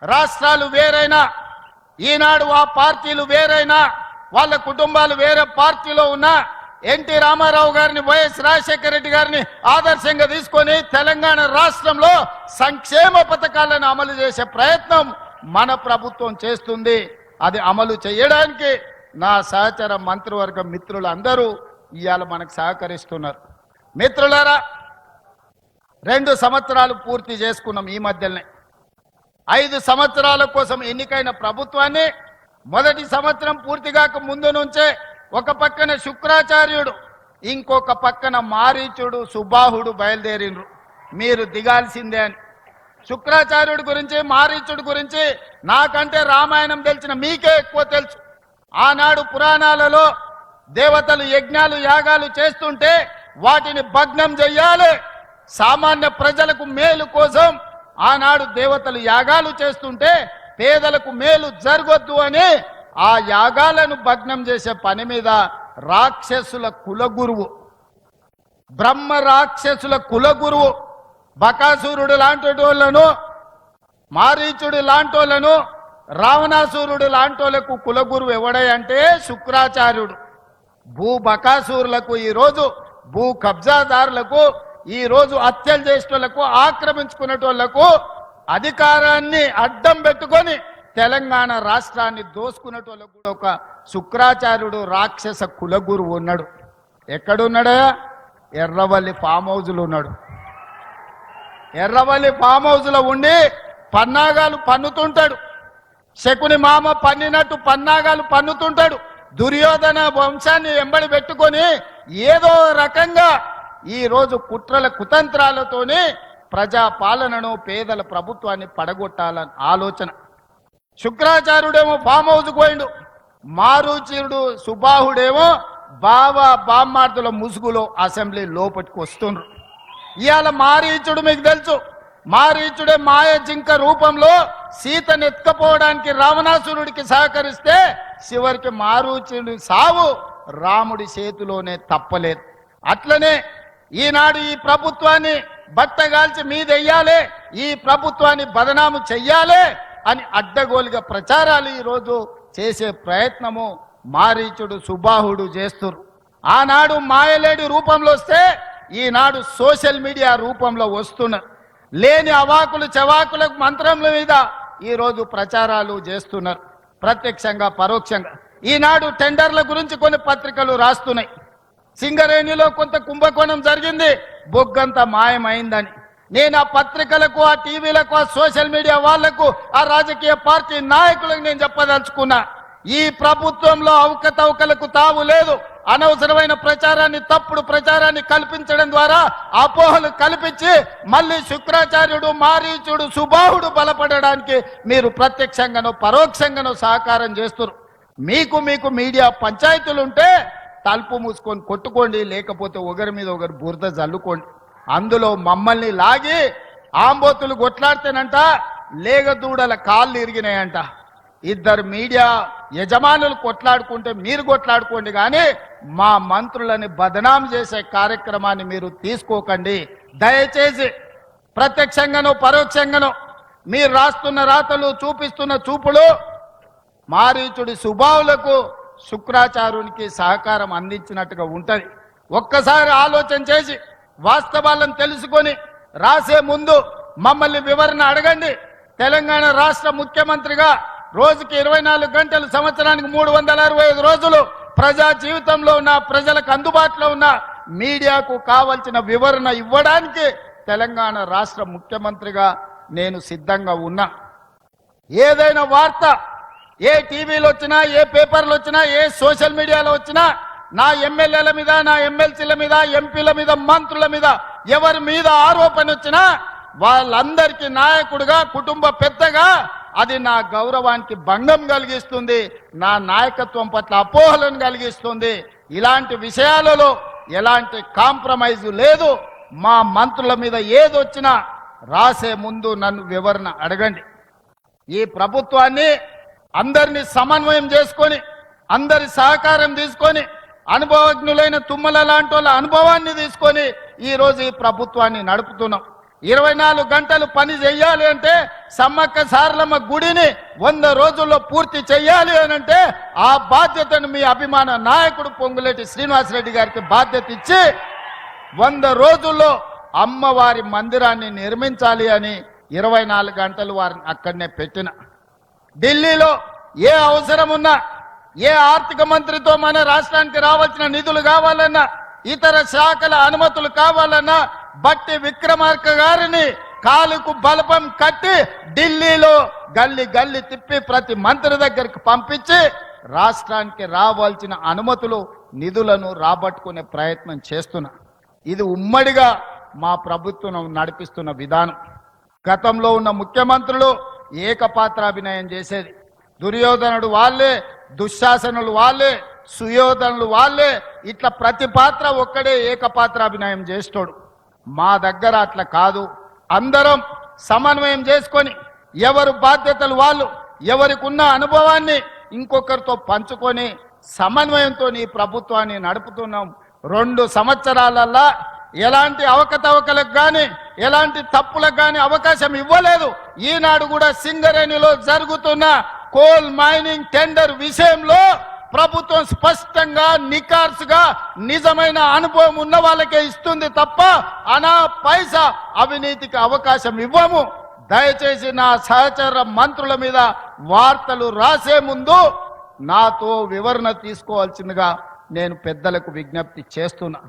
రాష్ట్రాలు వేరైనా, ఈనాడు ఆ పార్టీలు వేరైనా, వాళ్ళ కుటుంబాలు వేరే పార్టీలో ఉన్నా ఎన్టీ రామారావు గారిని, వైఎస్ రాజశేఖర రెడ్డి గారిని ఆదర్శంగా తీసుకొని తెలంగాణ రాష్ట్రంలో సంక్షేమ పథకాలను అమలు చేసే ప్రయత్నం మన ప్రభుత్వం చేస్తుంది. అది అమలు చేయడానికి నా సహచర మంత్రివర్గ మిత్రులు అందరూ ఇవాళ మనకు సహకరిస్తున్నారు. మిత్రులారా, 2 సంవత్సరాలు పూర్తి చేసుకున్నాం. ఈ మధ్యనే 5 సంవత్సరాల కోసం ఎన్నికైన ప్రభుత్వాన్ని మొదటి సంవత్సరం పూర్తి కాక ముందు నుంచే ఒక పక్కన శుక్రాచార్యుడు, ఇంకొక పక్కన మారీచుడు, సుబాహుడు బయలుదేరినరు మీరు దిగాల్సిందే అని. శుక్రాచార్యుడి గురించి, మారీచుడి గురించి నాకంటే రామాయణం తెలిసిన మీకే ఎక్కువ తెలుసు. ఆనాడు పురాణాలలో దేవతలు యజ్ఞాలు యాగాలు చేస్తుంటే వాటిని భగ్నం చెయ్యాలి, సామాన్య ప్రజలకు మేలు కోసం ఆనాడు దేవతలు యాగాలు చేస్తుంటే పేదలకు మేలు జరగొద్దు అని ఆ యాగాలను భగ్నం చేసే పని మీద రాక్షసుల కులగురువు, బ్రహ్మ రాక్షసుల కులగురువు బకాసురుడు లాంటి వాళ్ళను, మారీచుడు లాంటి వాళ్ళను, రావణాసురుడు లాంటి వాళ్ళకు కులగురువు ఎవడంటే శుక్రాచార్యుడు. భూ బకాసురులకు, ఈరోజు భూ కబ్జాదారులకు, ఈరోజు హత్యలు చేసేటోళ్లకు, ఆక్రమించుకునేటోళ్లకు అధికారాన్ని అడ్డం పెట్టుకొని తెలంగాణ రాష్ట్రాన్ని దోసుకునేటోళ్ళకు కూడా ఒక శుక్రాచార్యుడు రాక్షస కులగురువు ఉన్నాడు. ఎక్కడున్నాడా? ఎర్రవల్లి ఫామ్ హౌజ్లో ఉన్నాడు. ఎర్రవల్లి ఫామ్ హౌజ్లో ఉండి పన్నాగాలు పన్నుతుంటాడు. శకుని మామ పన్నినట్టు పన్నాగాలు పన్నుతుంటాడు. దుర్యోధన వంశాన్ని ఎంబడి పెట్టుకొని ఏదో రకంగా ఈరోజు కుట్రల కుతంత్రాలతోనే ప్రజా పాలనను, పేదల ప్రభుత్వాన్ని పడగొట్టాలని ఆలోచన. శుక్రాచార్యుడేమో ఫామ్ హౌస్ పోయిండు, మారుచీరుడు సుబాహుడేమో బావా బామ్మార్దుల ముసుగులో అసెంబ్లీ లోపలికి వస్తుండ్రు. ఇవాళ మారీచుడు మీకు తెలుసు, మారీచుడే మాయ జింక రూపంలో సీతను ఎత్తుకపోవడానికి రావణాసురుడికి సహకరిస్తే చివరికి మారీచుడి సావు రాముడి చేతిలోనే తప్పలేదు. అట్లనే ఈనాడు ఈ ప్రభుత్వాన్ని బట్టగాల్చి మీదెయ్యాలి, ఈ ప్రభుత్వాన్ని బదనాము చెయ్యాలి అని అడ్డగోలుగా ప్రచారాలు ఈరోజు చేసే ప్రయత్నము మారీచుడు సుబాహుడు చేస్తున్నారు. ఆనాడు మాయలేడి రూపంలో వస్తే ఈనాడు సోషల్ మీడియా రూపంలో వస్తున్నారు. లేని అవాకులు చవాకుల మంత్రముల మీద ఈరోజు ప్రచారాలు చేస్తున్నారు, ప్రత్యక్షంగా పరోక్షంగా. ఈనాడు టెండర్ల గురించి కొన్ని పత్రికలు రాస్తున్నాయి. సింగరేణిలో కొంత కుంభకోణం జరిగింది, బొగ్గంతా మాయమైందని. నేను ఆ పత్రికలకు, ఆ టీవీలకు, ఆ సోషల్ మీడియా వాళ్లకు, ఆ రాజకీయ పార్టీ నాయకులకు నేను చెప్పదలుచుకున్నా, ఈ ప్రభుత్వంలో అవకతవకలకు తావు లేదు. అనవసరమైన ప్రచారాన్ని, తప్పుడు ప్రచారాన్ని కల్పించడం ద్వారా అపోహలు కల్పించి మళ్ళీ శుక్రాచార్యుడు, మారీచుడు, సుబాహుడు బలపడడానికి మీరు ప్రత్యక్షంగానో పరోక్షంగానో సహకారం చేస్తున్నారు. మీకు మీడియా పంచాయతీలుంటే తలుపు మూసుకొని కొట్టుకోండి, లేకపోతే ఒకరి మీద ఒకరు బురద జల్లుకోండి. అందులో మమ్మల్ని లాగి ఆంబోతులు కొట్లాడితేనంట లేగదూడల కాళ్ళు ఇరిగినాయంట. 2 మీడియా యజమానులు కొట్లాడుకుంటే మీరు కొట్లాడుకోండి, కానీ మా మంత్రులని బదనాం చేసే కార్యక్రమాన్ని మీరు తీసుకోకండి. దయచేసి ప్రత్యక్షంగానో పరోక్షంగానో మీరు రాస్తున్న రాతలు, చూపిస్తున్న చూపులు మారీచుడి సుబావులకు, శుక్రాచార్యునికి సహకారం అందించినట్టుగా ఉంటుంది. ఒక్కసారి ఆలోచన చేసి వాస్తవాలను తెలుసుకొని రాసే ముందు మమ్మల్ని వివరణ అడగండి. తెలంగాణ రాష్ట్ర ముఖ్యమంత్రిగా రోజుకి 24 గంటలు, సంవత్సరానికి 365 రోజులు ప్రజా జీవితంలో ఉన్న ప్రజలకు అందుబాటులో ఉన్న మీడియాకు కావాల్సిన వివరణ ఇవ్వడానికి తెలంగాణ రాష్ట్ర ముఖ్యమంత్రిగా నేను సిద్ధంగా ఉన్నా. ఏదైనా వార్త ఏ టీవీలో వచ్చినా, ఏ పేపర్లు వచ్చినా, ఏ సోషల్ మీడియాలో వచ్చినా నా ఎమ్మెల్యేల మీద, నా ఎమ్మెల్సీల మీద, ఎంపీల మీద, మంత్రుల మీద ఎవరి మీద ఆరోపణ వచ్చినా వాళ్ళందరికీ నాయకుడిగా, కుటుంబ పెద్దగా అది నా గౌరవానికి భంగం కలిగిస్తుంది, నా నాయకత్వం పట్ల అపోహలను కలిగిస్తుంది. ఇలాంటి విషయాలలో ఎలాంటి కాంప్రమైజ్ లేదు. మా మంత్రుల మీద ఏదొచ్చినా రాసే ముందు నన్ను వివరణ అడగండి. ఈ ప్రభుత్వాన్ని అందరినీ సమన్వయం చేసుకొని, అందరి సహకారం తీసుకొని, అనుభవజ్ఞులైన తుమ్మల లాంటి వాళ్ళ అనుభవాన్ని తీసుకొని ఈరోజు ఈ ప్రభుత్వాన్ని నడుపుతున్నాం. 24 గంటలు పని చెయ్యాలి అంటే సమ్మక్క సారలమ్మ గుడిని 100 రోజుల్లో పూర్తి చెయ్యాలి అని అంటే ఆ బాధ్యతను మీ అభిమాన నాయకుడు పొంగులేటి శ్రీనివాసరెడ్డి గారికి బాధ్యత ఇచ్చి 100 రోజుల్లో అమ్మవారి మందిరాన్ని నిర్మించాలి అని 24 గంటలు వారిని అక్కడనే పెట్టిన. ఢిల్లీలో ఏ అవసరం ఉన్నా, ఏ ఆర్థిక మంత్రితో మన రాష్ట్రానికి రావాల్సిన నిధులు కావాలన్నా, ఇతర శాఖల అనుమతులు కావాలన్నా బట్టి విక్రమార్క గారిని కాలుకు బలపం కట్టి ఢిల్లీలో గల్లి గల్లి తిప్పి ప్రతి మంత్రి దగ్గరికి పంపించి రాష్ట్రానికి రావాల్సిన అనుమతులు నిధులను రాబట్టుకునే ప్రయత్నం చేస్తున్నా. ఇది ఉమ్మడిగా మా ప్రభుత్వం నడిపిస్తున్న విధానం. గతంలో ఉన్న ముఖ్యమంత్రులు ఏకపాత్రాభినయం చేసేది. దుర్యోధనుడు వాళ్ళే, దుశ్శాసనులు వాళ్ళే, సుయోధనులు వాళ్ళే, ఇట్లా ప్రతి పాత్ర ఒక్కడే ఏకపాత్రాభినయం చేస్తాడు. మా దగ్గర అట్లా కాదు. అందరం సమన్వయం చేసుకొని ఎవరు బాధ్యతలు వాళ్ళు, ఎవరికి ఉన్న అనుభవాన్ని ఇంకొకరితో పంచుకొని సమన్వయంతో ఈ ప్రభుత్వాన్ని నడుపుతున్నాం. 2 సంవత్సరాలల్లా ఎలాంటి అవకతవకలకు కానీ ఎలాంటి తప్పులకు కానీ అవకాశం ఇవ్వలేదు. ఈనాడు కూడా సింగరేణిలో జరుగుతున్న కోల్ మైనింగ్ టెండర్ విషయంలో ప్రభుత్వం స్పష్టంగా నికార్సుగా నిజమైన అనుభవం ఉన్న వాళ్ళకే ఇస్తుంది తప్ప అనా పైసా అవినీతికి అవకాశం ఇవ్వము. దయచేసి నా సహచర మంత్రుల మీద వార్తలు రాసే ముందు నాతో వివరణ తీసుకోవాల్సిందిగా నేను పెద్దలకు విజ్ఞప్తి చేస్తున్నా.